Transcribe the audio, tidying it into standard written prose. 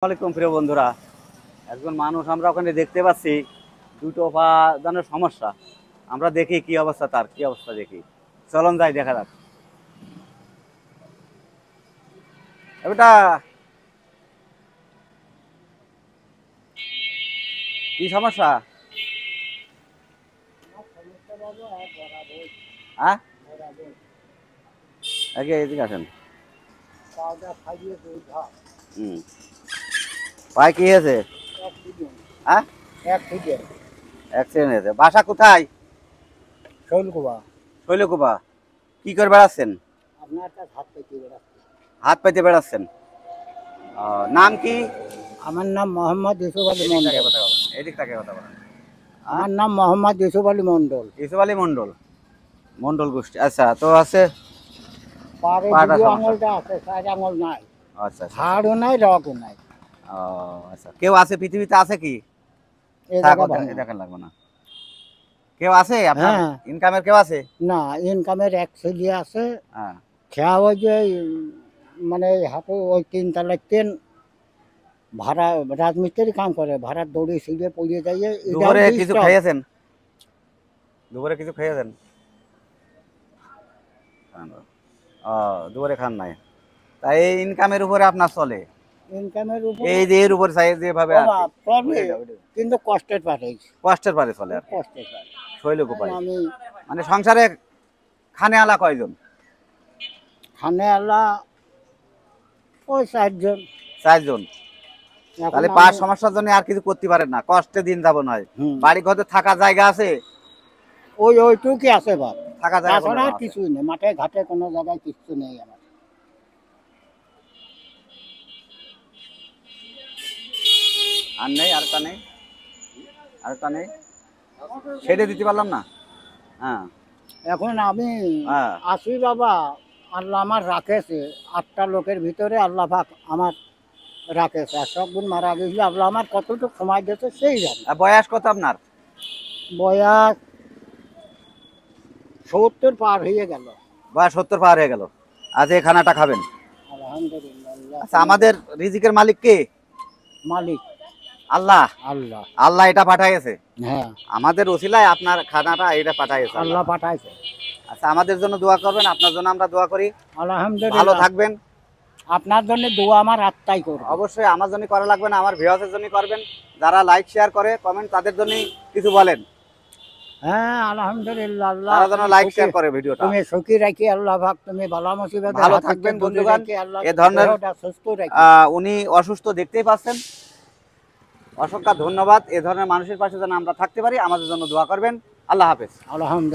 আসসালামাইকুম প্রিয় বন্ধুরা, একজন মানুষ আমরা ওখানে দেখতে পাচ্ছি দুটো পা যেন সমস্যা। আমরা দেখি কি অবস্থা, তার কি অবস্থা দেখি, চলন যাই দেখা যাক। এটা কি সমস্যা? হ্যাঁ, আগে এদিকে আসেন। পায়ে কি হয়েছে? হ্যাঁ, অ্যাক্সিডেন্ট হয়েছে। বাসা কোথায়? শৈলকুপা। কি করে বেড়াচ্ছেন? হাত পাইতে বেড়াচ্ছেন। নাম কি? আমার নাম মোহাম্মদ ইউসুফ আলী মন্ডল। এদিক থেকে কথা বলেন। আমার নাম মোহাম্মদ ইউসুফ আলী মন্ডল। ইউসুফ আলী মন্ডল, মন্ডল গোষ্ঠী। আচ্ছা, তো আছে পাড়ে পাটা দুটো সমস্যা। আঙুলটা আছে, চার আঙুল নাই, আচ্ছা আচ্ছা। হাড়ও নাই, রগও নাই। ও আচ্ছা, কেউ আছে পৃথিবীতে আছে কি? এই থাক, জায়গা ওদের ভাঙা। দেখার লাগবে না। কেউ আছে আপনার হ্যাঁ, ইনকামের? কেউ আছে? না, ইনকামের এক ছেলে আছে। হ্যাঁ। খেয়া ওই যে মানে হাঁটু ওই 3 তলার টিন ভাড়া, রাজমিস্ত্রি কাম করে, ভাড়ার দড়ি ছিঁড়ে পড়িয়ে যাইয়ে দুপুরে কিছু খাইয়েছেন? দুপুরে কিছু খাইয়েছেন? ও, দুপুরে খান নাই। তাই এই ইনকামের উপরে আপনার চলে? ইনকামের উপর এই যে এর উপর চাই যেভাবে আর কি। চলে, কিন্তু কষ্টের পাঠাইছি, কষ্টের পারে চলে আর কি। কষ্টের পারে। শৈলকুপায় আমি মানে সংসারে খানে আলা কয়জন? খানে আলা ওই 4 জন। 4 জন। এখন তাহলে আমি- পাঁচ সমস্যার জন্য আর কিছু করতে পারেন না, কষ্টে দিন যাব নয়। হুম। বাড়ি ঘরে থাকা জায়গা আছে? ওইটুকি আছে বাপ, থাকা জায়গা তাছাড়া কোনোরকম আর আছে? কিছুই নেই, মাঠে ঘাটে কোনো জায়গায় কিছু নেই আমার। আর নেই? আরেকটা নেই? আরেকটা নেই? সেটা দিতে পারলাম না। হ্যাঁ এখন আমি হ্যাঁ। আসি বাবা, আল্লাহ আমার রাখেছে 8টা লোকের ভিতরে, আল্লাহ পাক আমার রাখেছে। আর সব গুণ মারা গেছিল, আল্লাহ আমার কতটুকু সময় দিয়েছে সেই জানে। আর বয়স কত আপনার? বয়স 70 পার হয়ে গেল। বয়স 70 পার হয়ে গেল। আজ এই খানাটা খাবেন। আলহামদুলিল্লাহ। আচ্ছা, আমাদের রিজিকের মালিক কে? মালিক আল্লাহ। আল্লাহ। আল্লাহ এটা পাঠাইছে হ্যাঁ, আমাদের ওসিলায়, আপনার খানাটা এটা পাঠাইছে আল্লাহ আল্লাহ। পাঠাইছে। আচ্ছা, আমাদের জন্য দোয়া করবেন, আপনার জন্য আমরা দোয়া করি। ভালো আলহামদুলিল্লাহ। থাকবেন। আপনার জন্য দোয়া আমার আত্মাই করবে। অবশ্যই আমার জন্য করা লাগবে না, আমার ভিউয়ার্সের জন্য করবেন। যারা লাইক শেয়ার করে কমেন্ট, তাদের জন্যই কিছু বলেন। হ্যাঁ, আলহামদুলিল্লাহ। আল্লাহ তারা যেন লাইক শেয়ার করে ভিডিওটা। তুমি সুখী রাখি আল্লাহ পাক, তুমি বালা মুসিবত ভালো থাকবেন বন্ধুগণ। এ ধরনের সুস্থ রাখি। উনি অসুস্থ দেখতেই পাচ্ছেন। অসংখ্য ধন্যবাদ। এ ধরনের মানুষের পাশে যেন আমরা থাকতে পারি, আমাদের জন্য দোয়া করবেন। আল্লাহ হাফেজ। আলহামদুলিল্লাহ।